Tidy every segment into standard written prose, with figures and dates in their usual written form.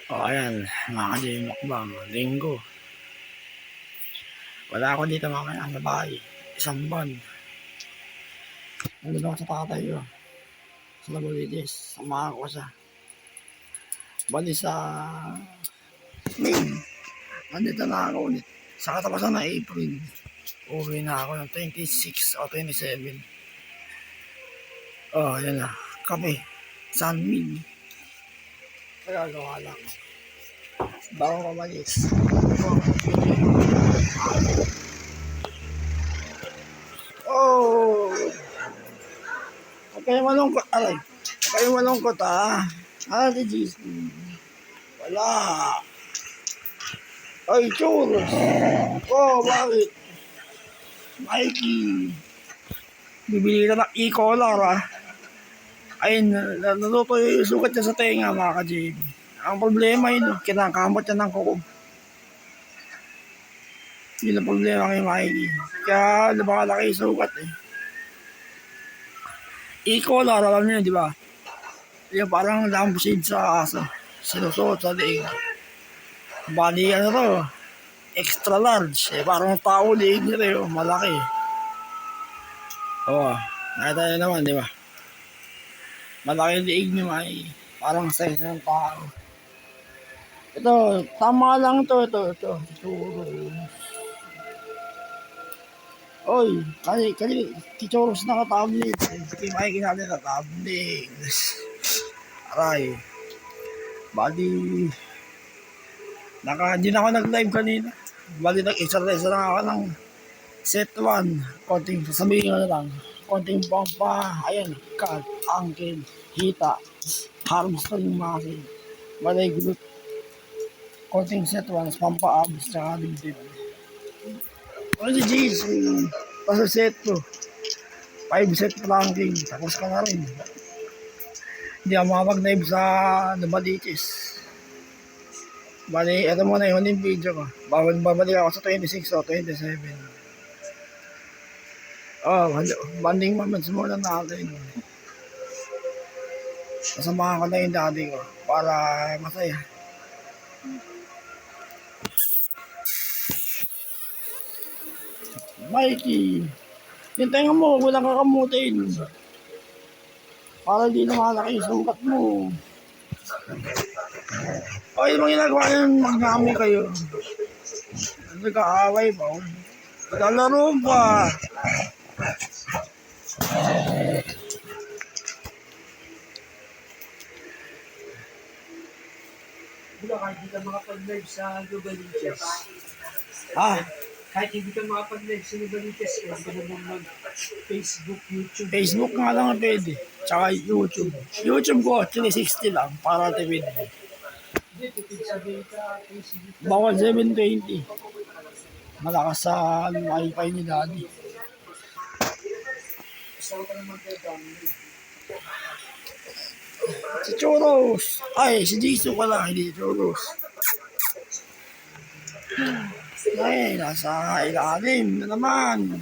O ayan, mga ka-J Mukbang, linggo. Wala ako dito mamaya sa bahay. Isang buwan. Nandun ako sa tatay ko. Sa Lagulitis. Samahan ko siya. Bali sa May. Nandito na ako ulit. Sa katapasan ng April. Uwi na ako ng 26 o 27. Oh, ayan na. Kape. Sunmid. Nagagawa lang. Bago ko malis. Oh! Huwag kayo malungkot. Aray. Huwag kayo malungkot ah. Ate Gis. Wala. Ay, churros. Oh, bakit? Mikey. Bibili ka ng e-collar ah. Ay, natuto yung sukat niya sa tenga mga ka-JB. Ang problema yun, kinakamot niya ng kuko. Yun ang problema kay Mikey. Kaya lumalaki yung sukat eh. E-collar, alam niyo di ba? Yung parang lampshade sa aso. Sinusuot sa liig. Bali ano to, extra large. Eh, parang tao liig nila yun, malaki. Oo, nakita nyo naman, di ba? Malaki liig ni Mikey. Parang size ng tao. Ito, tama lang to, ito. Oy, kali, kichoros na ka-tablet. Kaya Mikey natin na tablet. Aray. Bali, hindi na ako nag-live kanina. Bali, nag-exercise na ako ng set 1. Konting, sasabihin ko na lang. Konting pampa, ayan, cut, ankle, hita, hamstring muscle, balay glute. Konting set 1, pampa abs, tsaka dibdib. O si G's, pa set 2. 5 set planking, tapos ka na rin. Hindi ako makapag-live sa Nabaliches. Bali, ito muna yung huling video ko. Babalik ako sa 26 o 27. Oh, banding moments muna natin. Kasamahan ko na yung daddy ko para masaya. Mikey, yung tenga mo, walang kakamutin. Para di lumalaki yung sukat mo. O, yung mga ginagawa yun, mag-nami kayo. Nag-aaway pa. Naglalaro pa. Kahit hindi ka makapag-live sa Lubaliches. Ah, Kahit hindi ka makapag-live sa Lubaliches, kaya ka naman mag-Facebook, YouTube. Facebook nga lang ang pwede. Tsaka YouTube. YouTube ko, actually 60 lang. Para tipid. Hindi, tipid sa data, Facebook. Bawal 720. Malakas sa wifi ni daddy. Gusto ka naman kayo download. Si Churros. Ay, si Jisoo pala, hindi si Churros. Ay, nasa ilalim na naman.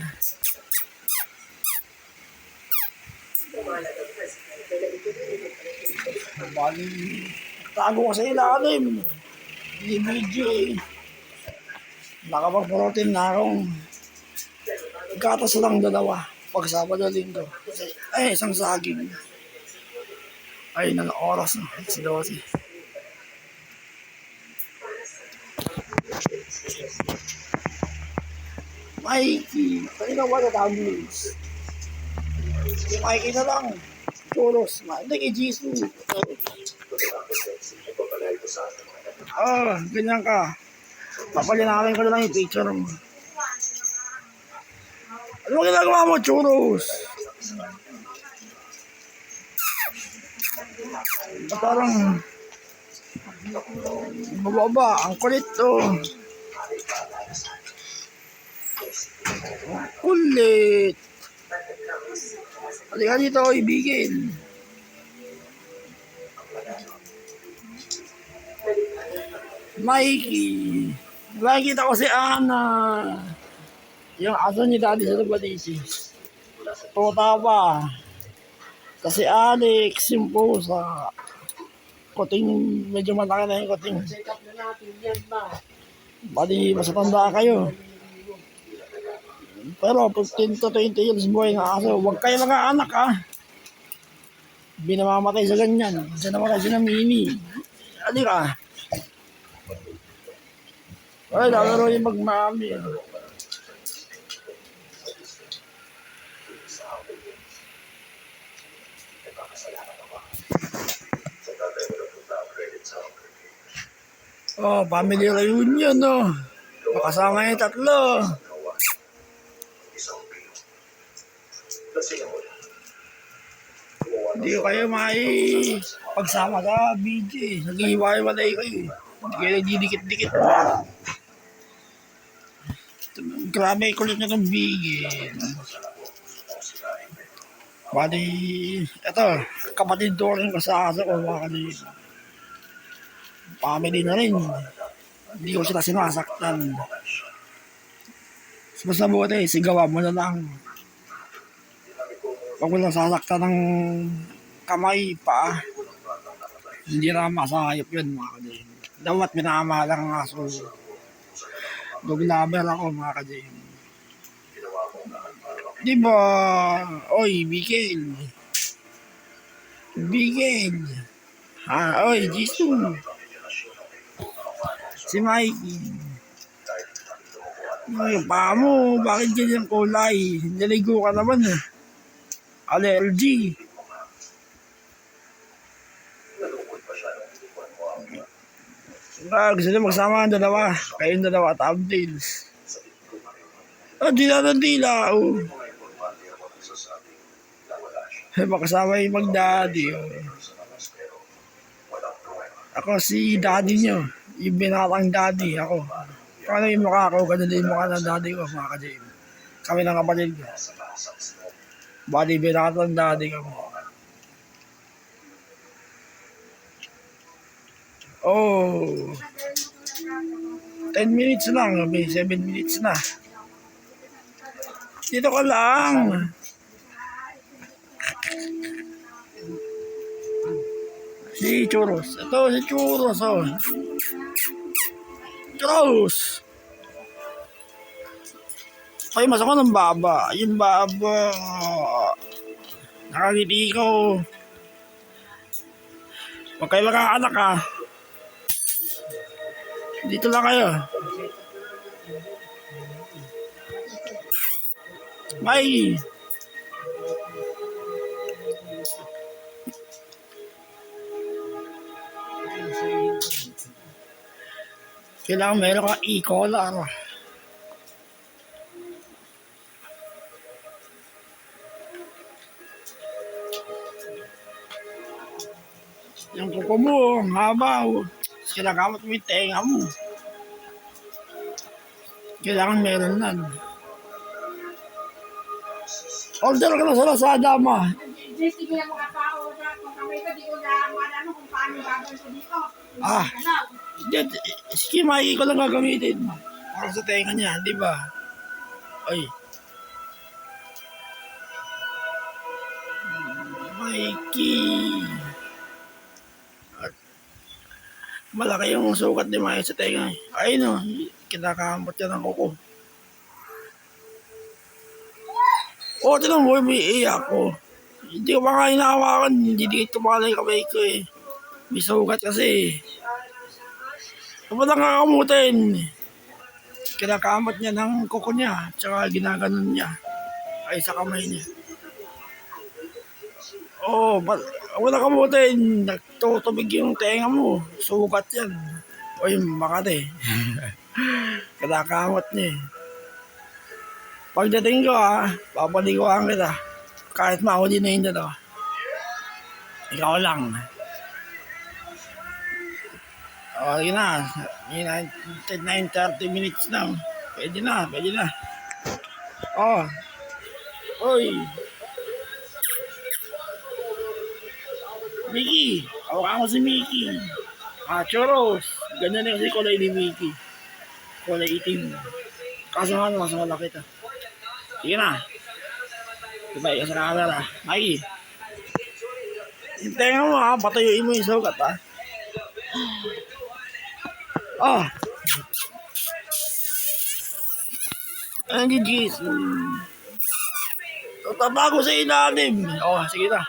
Bali, tago ko sa ilalim. Hindi video eh. Nakapag-protein na akong gatas lang dalawa. Pag Sabado Linggo. Ay, isang saging. Ay, nang oras na. 12. Mikey, kanina wala tablets. Si Mikey na lang. Churros. Hindi kay Jisoo. Ah, ganyan ka. Papalinawin ko na lang yung picture mo. Ano ginagawa mo, Churros? Parang bababa, ang kulit to. Kulit. Halika dito, ibigin. Mikey. Nakikita ko si Ana. Yung aso ni daddy sa Nabaliches. Tuta pa. Kasi Alex, yung pusa. Kuting medyo malaki na yung kuting. Check up na natin yan ba? Bali, mas matanda kayo. Pero 15 to 20 years buhay nga aso. Huwag kayo mga anak ha. Binamamatay sa ganyan. Isa naman kasi na mimi. Ano ka? Ay, lalaro yung magmami. Oh, family reunion, no? Makasama yung tatlo. Hindi ko kayo pagsama sa BJ. Nag-iwalay kayo. Hindi kayo nagdidikit-dikit. Grabe, kulit na itong BJ. Bali, ito, kapatid ko rin ko sa aso ko. Family na rin. Hindi ko sila sinasaktan. Mas mabuti, sigawan mo na lang. Huwag mo lang sasaktan ng kamay pa. Hindi na masayop yun mga kadin. Dapat minamahal ang aso. Doglaber ako mga kadin. Diba? Oy, Bigel. Bigel. Ha, oy, Jisoo. Si Mikey. Ay, paa mo, bakit ganyan kulay? Naligo ka naman eh. Allergy. Gusto nyo magsama ang dalawa. Kayong dalawa, thumbnails. Oh, dila ng dila. Oh. Makasama yung mag-daddy. Oh. Ako si daddy nyo. Yung binatang daddy. Ako. Paano yung mukha ko? Ganun din yung mukha ng daddy ko. Mga ka-Jim. Kami ng kapatid ko. Bali binatang daddy ko. Oh. 10 minutes lang. May 7 minutes na. Dito ka lang. Si Churros. Ito si Churros. Oh. Churros. Ay, mas ako ng baba. Yung baba. Nakangiti ko. Huwag kayo makakanak ha. Dito lang kayo. Bye. Kailangan meron ka e-collar. Yung kuko mo, ang haba. Kinagamit mo yung tenga mo. Kailangan meron lang. Order ka na sa Lazada, ma. Sige lang makaka-order kung kami ka, di ko na malano kung paano gagawin ko dito. Ah. Sige, Mikey ko lang gagamitin. Para sa tenga niya, di ba? Ay. Mikey. Malaki yung sukat ni Mikey sa tenga. Ay no, kinakamot yan ng kuko. O, tinan mo, may iyak ko. Hindi ko pa nga hinahawakan, hindi dito pala yung kamay ko eh. May sugat kasi. Kapag nakakamutin, kinakamot niya ng kuko niya, tsaka ginaganon niya. Ay, sa kamay niya. Oo, wala kamutin, nagtutubig yung tenga mo. Sugat yan. Uy, makati. Kinakamot niya eh. Pagdating ko papaliguan kita. Kahit mahuli na yung dalawa. Ikaw lang. O, sige na. 9:30 minutes na. Pwede na, pwede na. Oh. Uy. Mickey. Hawakan ko si Mickey. Churros. Ganyan na kasi kulay ni Mickey. Kulay itim. Kaso nga, mas malaki ito. Sige na. Diba, isa sa camera. Mikey. Yung tenga mo patayuin mo yung sugat Ah! Ang gigis. Tatago sa ilalim. Oh, sige na.